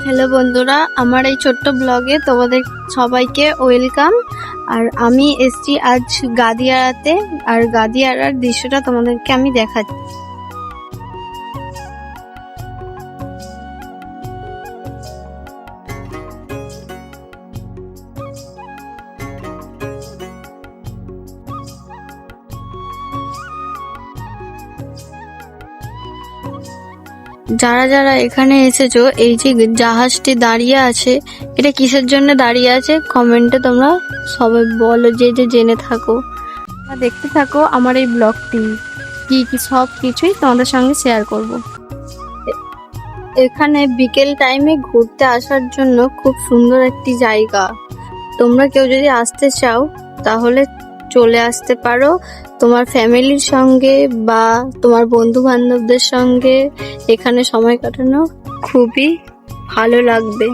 Hello বন্ধুরা, আমার এই ছোট্ট ব্লগে তোমাদের সবাইকে ওয়েলকাম। আর আমি এসছি আজ গাদিয়ারাতে, আর গাদিয়ারার দৃশ্যটা তোমাদেরকে আমি দেখাচ্ছি। যারা যারা এখানে এসেছো, এই যে জাহাজটি দাঁড়িয়ে আছে, এটা কিসের জন্য দাঁড়িয়ে আছে কমেন্টে তোমরা সবাই বলো, যে যে জেনে থাকো। দেখতে থাকো আমার এই ব্লগটি, কি কি সব কিছুই তোমাদের সঙ্গে শেয়ার করব। এখানে বিকেল টাইমে ঘুরতে আসার জন্য খুব সুন্দর একটি জায়গা। তোমরা কেউ যদি আসতে চাও তাহলে চলে আসতে পারো তোমার ফ্যামিলির সঙ্গে বা তোমার বন্ধু বান্ধবদের সঙ্গে। এখানে সময় কাটানো খুবই ভালো লাগবে।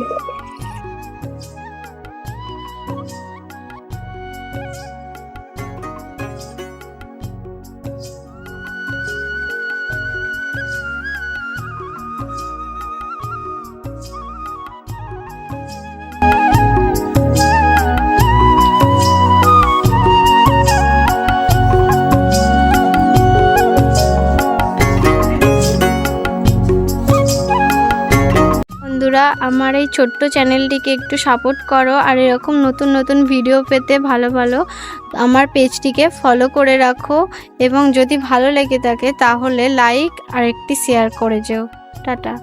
বন্ধুরা, আমার এই ছোট্ট চ্যানেলটিকে একটু সাপোর্ট করো, আর এরকম নতুন নতুন ভিডিও পেতে ভালো ভালো আমার পেজটিকে ফলো করে রাখো, এবং যদি ভালো লেগে থাকে তাহলে লাইক আর একটি শেয়ার করে যেও। টাটা।